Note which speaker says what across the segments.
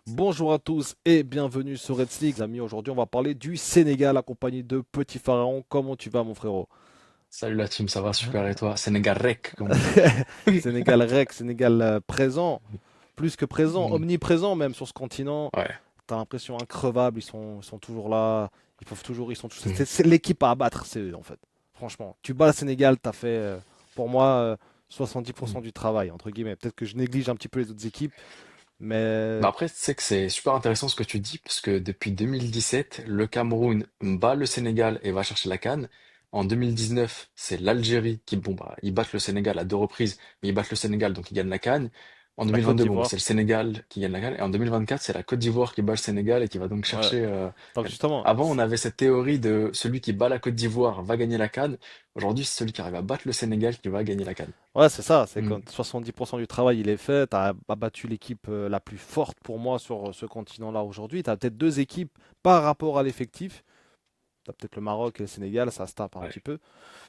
Speaker 1: Bonjour à tous et bienvenue sur Red League. Les amis, aujourd'hui on va parler du Sénégal accompagné de Petit Pharaon. Comment tu vas mon frérot?
Speaker 2: Salut la team, ça va super et toi? Sénégal rec, comme on dit.
Speaker 1: Sénégal rec, Sénégal présent, plus que présent,
Speaker 2: Mm.
Speaker 1: omniprésent même sur ce continent.
Speaker 2: Ouais.
Speaker 1: T'as l'impression increvable, ils sont toujours là, ils peuvent toujours, ils sont tous.
Speaker 2: Mm.
Speaker 1: C'est l'équipe à abattre, c'est eux en fait. Franchement, tu bats le Sénégal, t'as fait pour moi 70%
Speaker 2: Mm.
Speaker 1: du travail entre guillemets. Peut-être que je néglige un petit peu les autres équipes, mais
Speaker 2: Bah après, tu sais que c'est super intéressant ce que tu dis, parce que depuis 2017, le Cameroun bat le Sénégal et va chercher la CAN. En 2019, c'est l'Algérie qui, bon, bah, ils battent le Sénégal à deux reprises, mais ils battent le Sénégal, donc ils gagnent la CAN. En
Speaker 1: la Côte
Speaker 2: 2022, bon, bah, c'est
Speaker 1: d'Ivoire,
Speaker 2: le Sénégal qui gagne la CAN. Et en 2024, c'est la Côte d'Ivoire qui bat le Sénégal et qui va donc
Speaker 1: ouais.
Speaker 2: chercher
Speaker 1: Donc
Speaker 2: CAN.
Speaker 1: justement,
Speaker 2: Avant, on avait cette théorie de celui qui bat la Côte d'Ivoire va gagner la CAN. Aujourd'hui, c'est celui qui arrive à battre le Sénégal qui va gagner la CAN.
Speaker 1: ouais, c'est ça, c'est
Speaker 2: Mm.
Speaker 1: quand 70% du travail il est fait, tu as battu l'équipe la plus forte pour moi sur ce continent-là aujourd'hui. Tu as peut-être deux équipes par rapport à l'effectif. Tu as peut-être le Maroc et le Sénégal, ça se tape un
Speaker 2: Ouais.
Speaker 1: petit peu.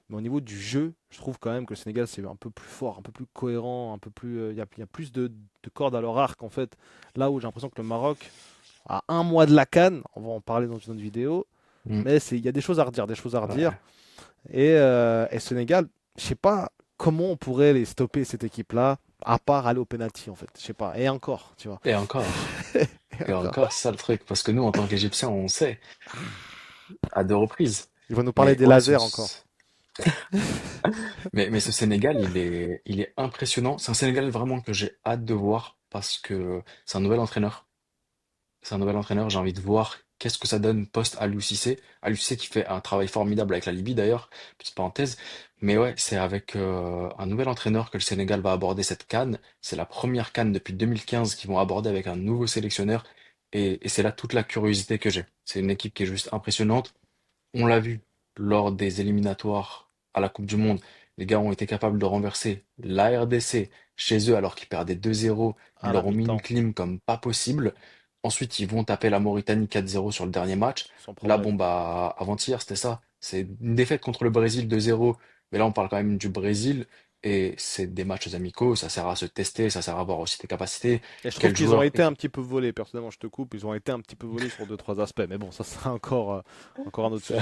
Speaker 1: Mais au niveau du jeu, je trouve quand même que le Sénégal c'est un peu plus fort, un peu plus cohérent, un peu plus. Il y a plus de cordes à leur arc en fait. Là où j'ai l'impression que le Maroc, à un mois de la CAN, on va en parler dans une autre vidéo,
Speaker 2: Mm.
Speaker 1: mais il y a des choses à redire, des choses à redire.
Speaker 2: Ouais.
Speaker 1: Et Sénégal, je sais pas comment on pourrait les stopper cette équipe-là, à part aller au penalty en fait. Je sais pas. Et encore, tu vois.
Speaker 2: Et encore.
Speaker 1: Et
Speaker 2: Et
Speaker 1: encore.
Speaker 2: encore, c'est ça le truc. Parce que nous, en tant qu'Égyptiens, on sait, à deux reprises.
Speaker 1: Ils vont nous parler
Speaker 2: Mais
Speaker 1: des
Speaker 2: ouais,
Speaker 1: lasers encore.
Speaker 2: mais ce Sénégal, il est impressionnant. C'est un Sénégal vraiment que j'ai hâte de voir parce que c'est un nouvel entraîneur. C'est un nouvel entraîneur. J'ai envie de voir qu'est-ce que ça donne post Aliou Cissé. Aliou Cissé qui fait un travail formidable avec la Libye d'ailleurs. Petite parenthèse. Mais ouais, c'est avec un nouvel entraîneur que le Sénégal va aborder cette CAN. C'est la première CAN depuis 2015 qu'ils vont aborder avec un nouveau sélectionneur. Et c'est là toute la curiosité que j'ai. C'est une équipe qui est juste impressionnante. On l'a vu lors des éliminatoires à la Coupe du Monde. Les gars ont été capables de renverser la RDC chez eux alors qu'ils perdaient 2-0. Ils
Speaker 1: À la
Speaker 2: leur ont mis une
Speaker 1: mi-temps,
Speaker 2: clim comme pas possible. Ensuite, ils vont taper la Mauritanie 4-0 sur le dernier match.
Speaker 1: sans
Speaker 2: Là,
Speaker 1: problème.
Speaker 2: bon, bah, avant-hier, c'était ça. C'est une défaite contre le Brésil 2-0. Mais là, on parle quand même du Brésil. Et c'est des matchs amicaux. Ça sert à se tester. Ça sert à voir aussi tes capacités.
Speaker 1: Et je trouve
Speaker 2: Quel
Speaker 1: qu'ils ont
Speaker 2: joueur.
Speaker 1: été un petit peu volés. Personnellement, je te coupe. Ils ont été un petit peu volés sur deux, trois aspects. Mais bon, ça sera encore un autre sujet.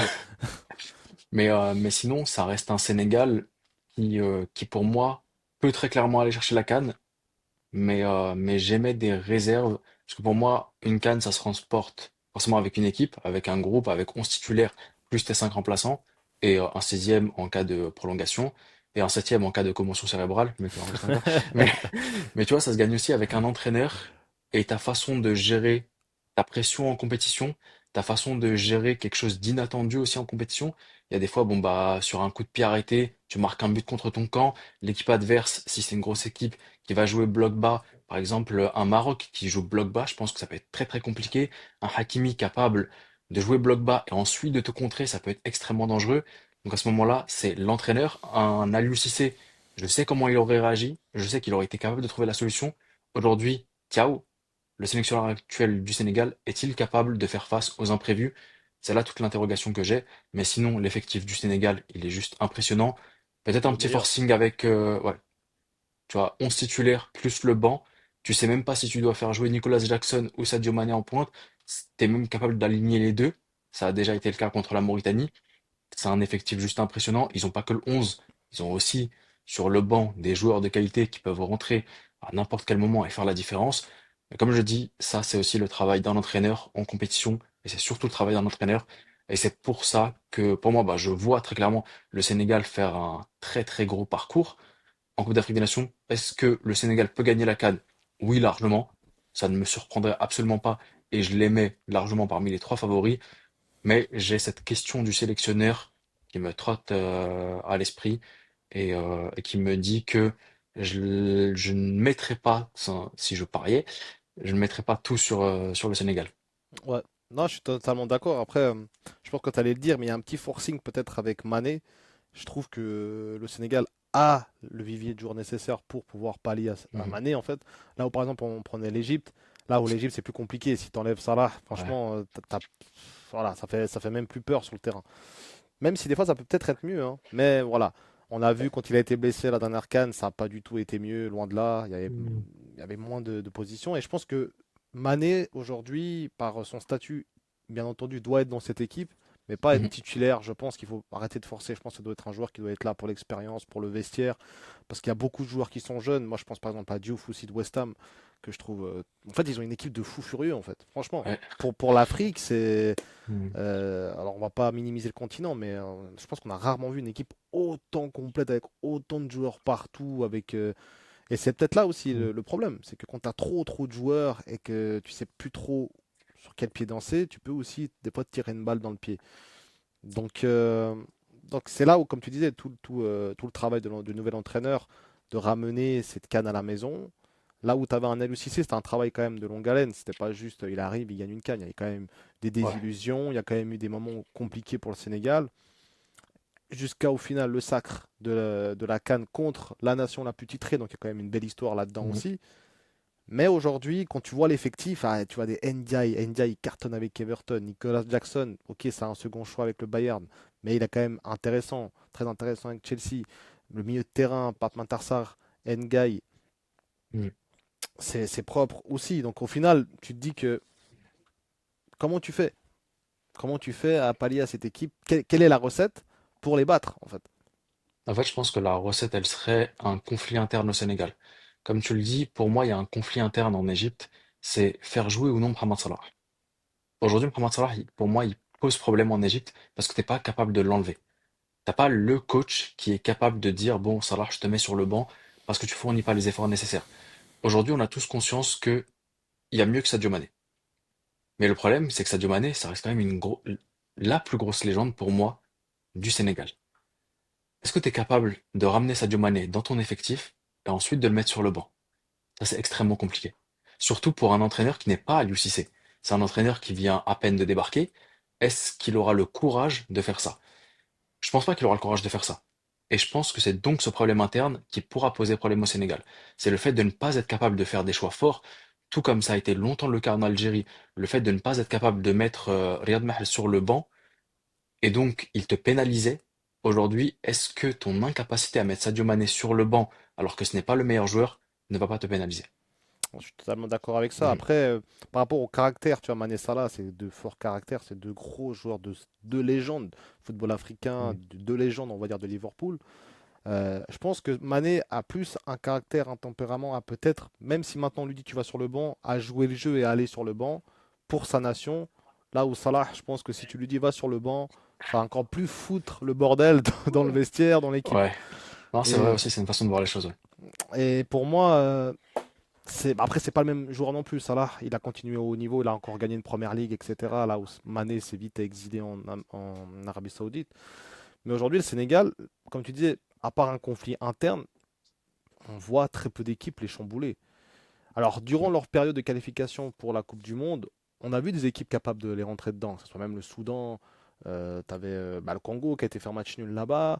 Speaker 2: Mais sinon, ça reste un Sénégal qui, pour moi, peut très clairement aller chercher la CAN, mais j'émets des réserves, parce que pour moi, une CAN, ça se transporte forcément avec une équipe, avec un groupe, avec 11 titulaires, plus tes 5 remplaçants, et un 16e en cas de prolongation, et un septième en cas de commotion cérébrale, mais tu vas rajouter encore. Mais, mais tu vois, ça se gagne aussi avec un entraîneur, et ta façon de gérer ta pression en compétition, ta façon de gérer quelque chose d'inattendu aussi en compétition. Il y a des fois, bon bah, sur un coup de pied arrêté, tu marques un but contre ton camp, l'équipe adverse, si c'est une grosse équipe, qui va jouer bloc bas, par exemple un Maroc qui joue bloc bas, je pense que ça peut être très très compliqué. Un Hakimi capable de jouer bloc bas et ensuite de te contrer, ça peut être extrêmement dangereux. Donc à ce moment-là, c'est l'entraîneur, un Aliou Cissé. Je sais comment il aurait réagi, je sais qu'il aurait été capable de trouver la solution. Aujourd'hui, Thiaw, le sélectionneur actuel du Sénégal, est-il capable de faire face aux imprévus? C'est là toute l'interrogation que j'ai. Mais sinon, l'effectif du Sénégal, il est juste impressionnant. Peut-être un
Speaker 1: Le
Speaker 2: petit
Speaker 1: meilleur.
Speaker 2: forcing avec, ouais, tu vois, 11 titulaires plus le banc. Tu sais même pas si tu dois faire jouer Nicolas Jackson ou Sadio Mané en pointe. T'es même capable d'aligner les deux. Ça a déjà été le cas contre la Mauritanie. C'est un effectif juste impressionnant. Ils ont pas que le 11. Ils ont aussi sur le banc des joueurs de qualité qui peuvent rentrer à n'importe quel moment et faire la différence. Mais comme je dis, ça c'est aussi le travail d'un entraîneur en compétition et c'est surtout le travail d'un entraîneur. Et c'est pour ça que pour moi, bah, je vois très clairement le Sénégal faire un très très gros parcours en Coupe d'Afrique des Nations. Est-ce que le Sénégal peut gagner la CAN? Oui, largement. Ça ne me surprendrait absolument pas et je les mets largement parmi les trois favoris. Mais j'ai cette question du sélectionneur qui me trotte à l'esprit et qui me dit que je ne mettrai pas, si je pariais, je ne mettrai pas tout sur le Sénégal.
Speaker 1: Ouais. Non, je suis totalement d'accord. Après, je pense que tu allais le dire, mais il y a un petit forcing peut-être avec Mané. Je trouve que le Sénégal a le vivier de joueurs nécessaire pour pouvoir pallier à
Speaker 2: Mhm.
Speaker 1: Mané, en fait. Là où, par exemple, on prenait l'Égypte, là où l'Égypte, c'est plus compliqué. Si tu enlèves Salah,
Speaker 2: Ouais.
Speaker 1: franchement, voilà, ça fait même plus peur sur le terrain. Même si des fois, ça peut peut-être être mieux, hein. Mais voilà, on a vu quand il a été blessé à la dernière CAN, ça n'a pas du tout été mieux, loin de là. Il y avait moins de positions. Et je pense que Mané, aujourd'hui, par son statut, bien entendu, doit être dans cette équipe, mais pas être
Speaker 2: Mhm.
Speaker 1: titulaire. Je pense qu'il faut arrêter de forcer. Je pense que ça doit être un joueur qui doit être là pour l'expérience, pour le vestiaire, parce qu'il y a beaucoup de joueurs qui sont jeunes. Moi, je pense par exemple à Diouf aussi de West Ham, que je trouve. En fait, ils ont une équipe de fous furieux, en fait. Franchement,
Speaker 2: Ouais.
Speaker 1: pour l'Afrique, c'est.
Speaker 2: Mhm.
Speaker 1: Alors, on va pas minimiser le continent, mais je pense qu'on a rarement vu une équipe autant complète, avec autant de joueurs partout, avec. Et c'est peut-être là aussi le problème, c'est que quand tu as trop de joueurs et que tu sais plus trop sur quel pied danser, tu peux aussi des fois te tirer une balle dans le pied. Donc, euh, donc c'est là où, comme tu disais, tout le travail du nouvel entraîneur de ramener cette canne à la maison. Là où tu avais un Aliou Cissé, c'était un travail quand même de longue haleine. C'était pas juste il arrive, il gagne une canne. Il y a quand même des
Speaker 2: Ouais.
Speaker 1: désillusions, il y a quand même eu des moments compliqués pour le Sénégal. Jusqu'à au final le sacre de la CAN contre la nation la plus titrée. Donc il y a quand même une belle histoire là-dedans
Speaker 2: Mhm.
Speaker 1: aussi. Mais aujourd'hui, quand tu vois l'effectif, ah, tu vois des Ndiaye, Ndiaye il cartonne avec Everton, Nicolas Jackson, ok, c'est un second choix avec le Bayern, mais il est quand même intéressant, très intéressant avec Chelsea. Le milieu de terrain, Pape Matar Sarr, Ndiaye,
Speaker 2: Mhm.
Speaker 1: c'est propre aussi. Donc au final, tu te dis que comment tu fais? Comment tu fais à pallier à cette équipe? Quelle est la recette pour les battre en fait?
Speaker 2: En fait, je pense que la recette, elle serait un conflit interne au Sénégal. Comme tu le dis, pour moi, il y a un conflit interne en Égypte, c'est faire jouer ou non Mohamed Salah. Aujourd'hui, Mohamed Salah, pour moi, il pose problème en Égypte parce que t'es pas capable de l'enlever. T'as pas le coach qui est capable de dire, bon, Salah, je te mets sur le banc parce que tu fournis pas les efforts nécessaires. Aujourd'hui, on a tous conscience que il y a mieux que Sadio Mané. Mais le problème, c'est que Sadio Mané, ça reste quand même la plus grosse légende pour moi du Sénégal. Est-ce que tu es capable de ramener Sadio Mané dans ton effectif et ensuite de le mettre sur le banc? Ça, c'est extrêmement compliqué. Surtout pour un entraîneur qui n'est pas à l'UCC. C'est un entraîneur qui vient à peine de débarquer. Est-ce qu'il aura le courage de faire ça? Je pense pas qu'il aura le courage de faire ça. Et je pense que c'est donc ce problème interne qui pourra poser problème au Sénégal. C'est le fait de ne pas être capable de faire des choix forts, tout comme ça a été longtemps le cas en Algérie, le fait de ne pas être capable de mettre Riyad Mahrez sur le banc, et donc il te pénalisait. Aujourd'hui, est-ce que ton incapacité à mettre Sadio Mané sur le banc, alors que ce n'est pas le meilleur joueur, ne va pas te pénaliser?
Speaker 1: Je suis totalement d'accord avec ça.
Speaker 2: Mhm.
Speaker 1: Après, par rapport au caractère, tu vois, Mané Salah, c'est deux forts caractères, c'est deux gros joueurs de légende, football africain,
Speaker 2: Mhm.
Speaker 1: de légende, on va dire, de Liverpool. Je pense que Mané a plus un caractère, un tempérament à peut-être, même si maintenant on lui dit tu vas sur le banc, à jouer le jeu et à aller sur le banc pour sa nation. Là où Salah, je pense que si tu lui dis va sur le banc, ça va encore plus foutre le bordel dans le vestiaire, dans l'équipe.
Speaker 2: Ouais, non, c'est vrai
Speaker 1: Et,
Speaker 2: aussi, c'est une façon de voir les choses. Ouais.
Speaker 1: et pour moi, après, c'est pas le même joueur non plus. Salah, il a continué au haut niveau, il a encore gagné une première ligue, etc. Là où Mané s'est vite exilé en Arabie Saoudite. Mais aujourd'hui, le Sénégal, comme tu disais, à part un conflit interne, on voit très peu d'équipes les chambouler. Alors, durant leur période de qualification pour la Coupe du Monde, on a vu des équipes capables de les rentrer dedans, que ce soit même le Soudan, tu avais le Congo qui a été fait un match nul là-bas.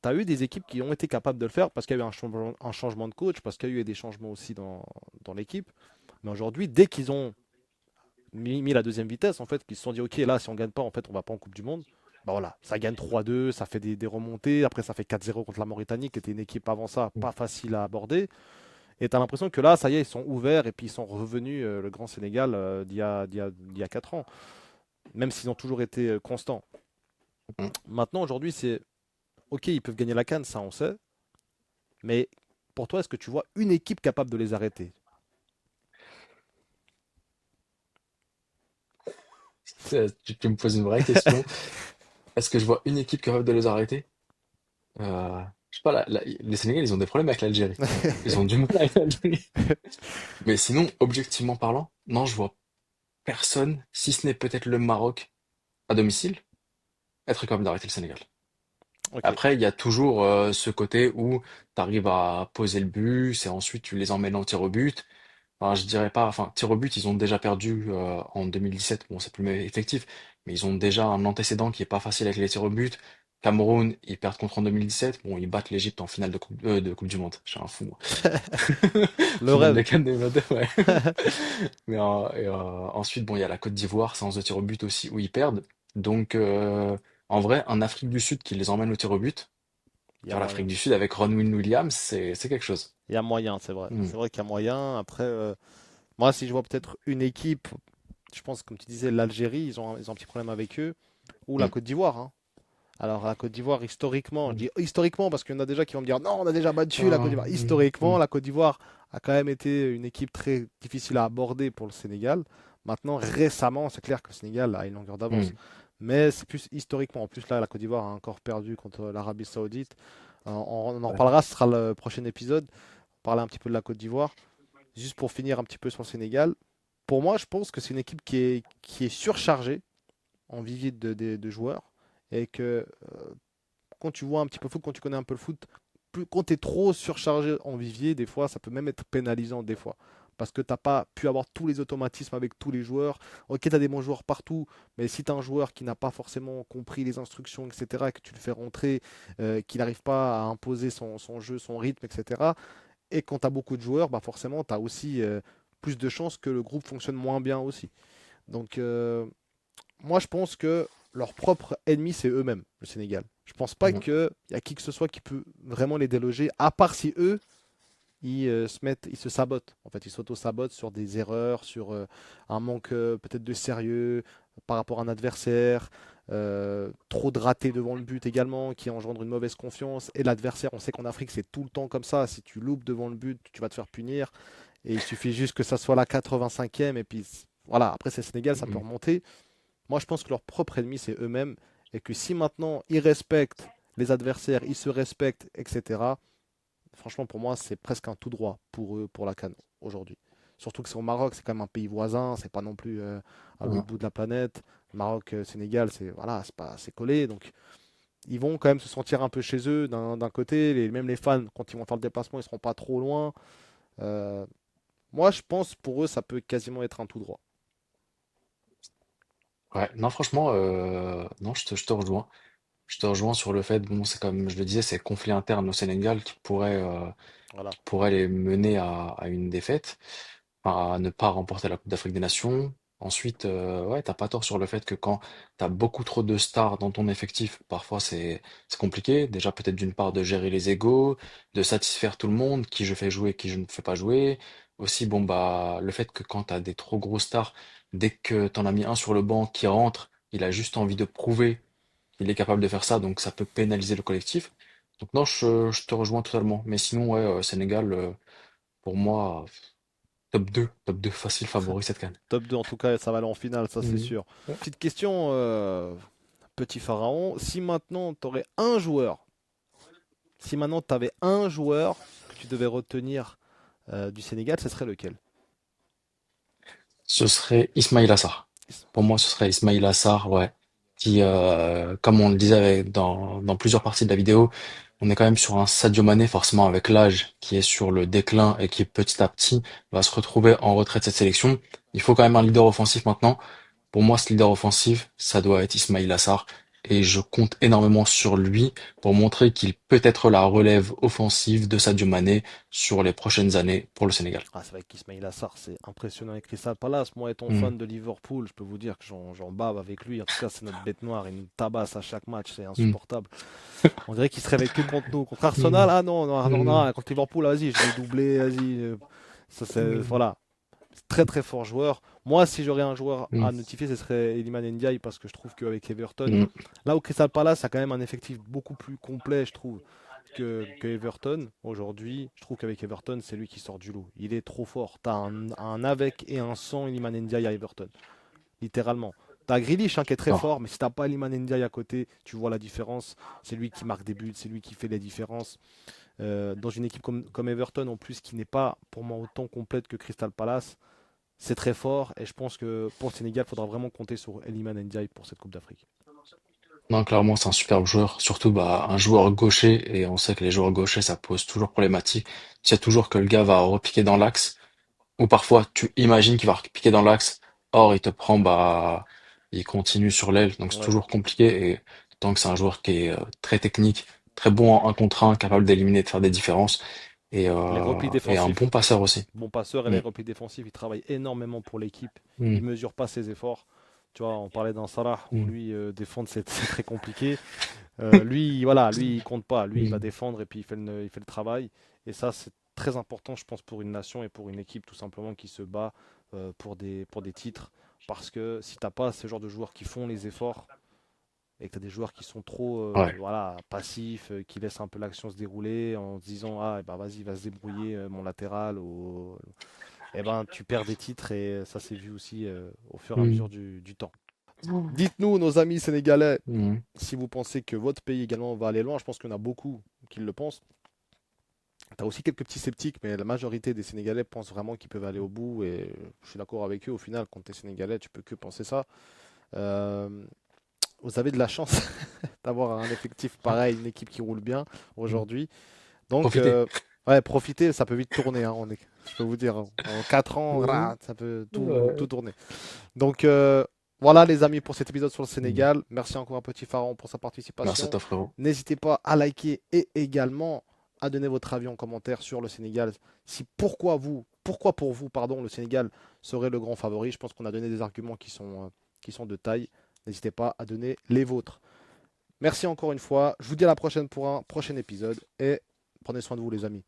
Speaker 1: Tu as eu des équipes qui ont été capables de le faire parce qu'il y a eu un changement de coach, parce qu'il y a eu des changements aussi dans l'équipe. Mais aujourd'hui, dès qu'ils ont mis la deuxième vitesse, en fait, qu'ils se sont dit, OK, là, si on gagne pas, en fait, on va pas en Coupe du Monde. Bah voilà, ça gagne 3-2, ça fait des remontées. Après, ça fait 4-0 contre la Mauritanie, qui était une équipe avant ça
Speaker 2: Mhm.
Speaker 1: pas facile à aborder. Et tu as l'impression que là, ça y est, ils sont ouverts et puis ils sont revenus, le grand Sénégal, d'il y a 4 ans, même s'ils ont toujours été constants.
Speaker 2: Mhm.
Speaker 1: Maintenant, aujourd'hui, c'est OK, ils peuvent gagner la CAN, ça on sait, mais pour toi, est-ce que tu vois une équipe capable de les arrêter?
Speaker 2: Tu me poses une vraie question. Est-ce que je vois une équipe capable de les arrêter? Je sais pas, les Sénégalais, ils ont des problèmes avec l'Algérie. Ils ont du mal avec l'Algérie. Mais sinon, objectivement parlant, non, je vois personne, si ce n'est peut-être le Maroc à domicile, être capable d'arrêter le Sénégal.
Speaker 1: OK.
Speaker 2: Après, il y a toujours ce côté où tu arrives à poser le but, et ensuite tu les emmènes en tir au but. Enfin, je dirais pas, enfin, tir au but, ils ont déjà perdu en 2017. Bon, c'est plus le même effectif, mais ils ont déjà un antécédent qui est pas facile avec les tirs au but. Cameroun, ils perdent contre en 2017. Bon, ils battent l'Égypte en finale de Coupe du Monde. Je suis un fou, moi.
Speaker 1: Le
Speaker 2: Finale de
Speaker 1: rêve.
Speaker 2: CAN 2022, ouais. Mais ensuite, bon, il y a la Côte d'Ivoire, séance de tir au but aussi, où ils perdent. Donc, en vrai, un Afrique du Sud qui les emmène au tir au but,
Speaker 1: Il y a
Speaker 2: faire l'Afrique
Speaker 1: moyen.
Speaker 2: du Sud avec Ronwen Williams, c'est quelque chose.
Speaker 1: Il y a moyen, c'est vrai.
Speaker 2: Hmm.
Speaker 1: C'est vrai qu'il y a moyen. Après, Moi, si je vois peut-être une équipe, je pense, comme tu disais, l'Algérie, ils ont un petit problème avec eux, ou la
Speaker 2: Mm.
Speaker 1: Côte d'Ivoire, hein. Alors, la Côte d'Ivoire, historiquement, je
Speaker 2: Mm.
Speaker 1: dis historiquement parce qu'il y en a déjà qui vont me dire non, on a déjà battu la Côte d'Ivoire.
Speaker 2: Mm.
Speaker 1: Historiquement, la Côte d'Ivoire a quand même été une équipe très difficile à aborder pour le Sénégal. Maintenant, récemment, c'est clair que le Sénégal a une longueur d'avance.
Speaker 2: Mm.
Speaker 1: Mais c'est plus historiquement. En plus, là, la Côte d'Ivoire a encore perdu contre l'Arabie Saoudite. On en
Speaker 2: Ouais.
Speaker 1: reparlera, ce sera le prochain épisode. Parler un petit peu de la Côte d'Ivoire. Juste pour finir un petit peu sur le Sénégal. Pour moi, je pense que c'est une équipe qui est surchargée en vivier de joueurs et que quand tu vois un petit peu le foot, quand tu connais un peu le foot, quand tu es trop surchargé en vivier, des fois, ça peut même être pénalisant des fois. Parce que tu n'as pas pu avoir tous les automatismes avec tous les joueurs. Ok, tu as des bons joueurs partout, mais si tu as un joueur qui n'a pas forcément compris les instructions, etc., et que tu le fais rentrer, qu'il n'arrive pas à imposer son jeu, son rythme, etc., et quand tu as beaucoup de joueurs, bah forcément, tu as aussi plus de chances que le groupe fonctionne moins bien aussi. Donc, moi, je pense que leur propre ennemi, c'est eux-mêmes, le Sénégal. Je pense pas
Speaker 2: Mm.
Speaker 1: qu'il y a qui que ce soit qui peut vraiment les déloger, à part si eux, ils se sabotent. En fait, ils s'auto-sabotent sur des erreurs, sur un manque peut-être de sérieux par rapport à un adversaire, trop de ratés devant le but également, qui engendre une mauvaise confiance. Et l'adversaire, on sait qu'en Afrique, c'est tout le temps comme ça. Si tu loupes devant le but, tu vas te faire punir. Et il suffit juste que ça soit la 85e. Et puis voilà, après c'est le Sénégal, ça peut
Speaker 2: Mm.
Speaker 1: remonter. Moi, je pense que leur propre ennemi, c'est eux-mêmes. Et que si maintenant ils respectent les adversaires, ils se respectent, etc., franchement, pour moi, c'est presque un tout droit pour eux, pour la CAN aujourd'hui. Surtout que c'est au Maroc, c'est quand même un pays voisin, c'est pas non plus à l'autre
Speaker 2: Mm.
Speaker 1: bout de la planète. Maroc, Sénégal, c'est voilà, c'est collé. Donc, ils vont quand même se sentir un peu chez eux d'un côté. Même les fans, quand ils vont faire le déplacement, ils seront pas trop loin. Euh, Moi, je pense pour eux, ça peut quasiment être un tout droit.
Speaker 2: Ouais, non, franchement, non, je te rejoins. Je te rejoins sur le fait, bon, c'est comme je le disais, c'est conflit interne au Sénégal
Speaker 1: Voilà.
Speaker 2: qui pourrait les mener à une défaite, enfin, à ne pas remporter la Coupe d'Afrique des Nations. Ensuite, ouais, t'as pas tort sur le fait que quand t'as beaucoup trop de stars dans ton effectif, parfois c'est compliqué. Déjà, peut-être d'une part de gérer les égos, de satisfaire tout le monde, qui je fais jouer, qui je ne fais pas jouer. Aussi, bon, bah, le fait que quand t'as des trop gros stars, dès que t'en as mis un sur le banc qui rentre, il a juste envie de prouver il est capable de faire ça, donc ça peut pénaliser le collectif. Donc non, je te rejoins totalement. Mais sinon, ouais, Sénégal, pour moi, top 2 facile favori cette CAN.
Speaker 1: Top 2 en tout cas, ça va aller en finale, ça c'est
Speaker 2: Mhm.
Speaker 1: sûr. Petite question, petit pharaon. Si maintenant tu aurais un joueur, si maintenant tu avais un joueur que tu devais retenir du Sénégal, ce serait lequel?
Speaker 2: Ce serait Ismail Assar. Pour moi, ce serait Ismail Assar, ouais, qui, comme on le disait dans plusieurs parties de la vidéo, on est quand même sur un Sadio Mané, forcément avec l'âge, qui est sur le déclin et qui petit à petit va se retrouver en retrait de cette sélection. Il faut quand même un leader offensif maintenant. Pour moi, ce leader offensif, ça doit être Ismail Assar. Et je compte énormément sur lui pour montrer qu'il peut être la relève offensive de Sadio Mané sur les prochaines années pour le Sénégal.
Speaker 1: Ah, c'est vrai qu'Ismail Assar, c'est impressionnant avec Crystal Palace. Moi, étant
Speaker 2: Hmm,
Speaker 1: fan de Liverpool, je peux vous dire que j'en bave avec lui. En tout cas, c'est notre bête noire. Il nous tabasse à chaque match. C'est
Speaker 2: hmm,
Speaker 1: insupportable. On dirait qu'il se réveille que contre nous. Contre
Speaker 2: hmm,
Speaker 1: Arsenal, ah non, non, non,
Speaker 2: hmm,
Speaker 1: non, contre Liverpool, vas-y, je vais doubler, vas-y. Ça, voilà. Très très fort joueur. Moi, si j'aurais un joueur
Speaker 2: hmm,
Speaker 1: à notifier, ce serait Iliman Ndiaye parce que je trouve qu'avec Everton,
Speaker 2: hmm.
Speaker 1: là où Crystal Palace a quand même un effectif beaucoup plus complet, je trouve, que Everton. Aujourd'hui, je trouve qu'avec Everton, c'est lui qui sort du lot. Il est trop fort. T'as un avec et un sans Iliman Ndiaye à Everton, littéralement. T'as Grealish hein, qui est très
Speaker 2: Non.
Speaker 1: fort, mais si t'as pas Iliman Ndiaye à côté, tu vois la différence. C'est lui qui marque des buts, c'est lui qui fait les différences. Dans une équipe comme Everton, en plus, qui n'est pas pour moi autant complète que Crystal Palace, c'est très fort et je pense que pour le Sénégal, il faudra vraiment compter sur Eliman Ndiaye pour cette Coupe d'Afrique.
Speaker 2: Non, clairement, c'est un superbe joueur. Surtout, bah, un joueur gaucher. Et on sait que les joueurs gauchers, ça pose toujours problématique. Tu sais toujours que le gars va repiquer dans l'axe. Ou parfois, tu imagines qu'il va repiquer dans l'axe. Or, il te prend, bah, il continue sur l'aile. Donc, c'est
Speaker 1: Ouais.
Speaker 2: toujours compliqué. Et tant que c'est un joueur qui est très technique, très bon en 1 contre 1, capable d'éliminer, de faire des différences.
Speaker 1: Les replis
Speaker 2: Et un bon
Speaker 1: défensifs,
Speaker 2: passeur aussi.
Speaker 1: bon passeur et les
Speaker 2: Mm,
Speaker 1: replis défensifs, il travaille énormément pour l'équipe.
Speaker 2: mm,
Speaker 1: Il mesure pas ses efforts. Tu vois, on parlait d'un Salah où
Speaker 2: mm,
Speaker 1: lui défendre c'est très compliqué. Lui, voilà, lui il compte pas. Lui il va
Speaker 2: mm,
Speaker 1: défendre et puis il fait le travail. Et ça, c'est très important, je pense, pour une nation et pour une équipe tout simplement qui se bat pour des titres. Parce que si t'as pas ce genre de joueurs qui font les efforts et que tu as des joueurs qui sont trop
Speaker 2: Ouais.
Speaker 1: voilà, passifs, qui laissent un peu l'action se dérouler en se disant ah eh ben, vas-y, va se débrouiller mon latéral ou eh ben tu perds des titres et ça s'est vu aussi au fur et à mesure
Speaker 2: Mm.
Speaker 1: du temps. Dites-nous, nos amis sénégalais,
Speaker 2: Mm.
Speaker 1: si vous pensez que votre pays également va aller loin. Je pense qu'il y en a beaucoup qui le pensent. Tu as aussi quelques petits sceptiques, mais la majorité des Sénégalais pensent vraiment qu'ils peuvent aller au bout. Et je suis d'accord avec eux. Au final, quand tu es Sénégalais, tu peux que penser ça. Euh, Vous avez de la chance d'avoir un effectif pareil, une équipe qui roule bien
Speaker 2: Mm.
Speaker 1: aujourd'hui. Donc,
Speaker 2: Profitez.
Speaker 1: ouais, profitez, ça peut vite tourner. Je peux vous dire, hein. En 4 ans,
Speaker 2: Mm.
Speaker 1: ça peut tout
Speaker 2: Ouais.
Speaker 1: tourner. Donc, voilà les amis pour cet épisode sur le
Speaker 2: Mm.
Speaker 1: Sénégal. Merci encore à Petit Pharaon pour sa
Speaker 2: Merci à
Speaker 1: participation.
Speaker 2: toi, frérot.
Speaker 1: N'hésitez pas à liker et également à donner votre avis en commentaire sur le Sénégal. Si pourquoi pour vous, pardon, le Sénégal serait le grand favori. Je pense qu'on a donné des arguments qui sont de taille. N'hésitez pas à donner les vôtres. Merci encore une fois. Je vous dis à la prochaine pour un prochain épisode et prenez soin de vous les amis.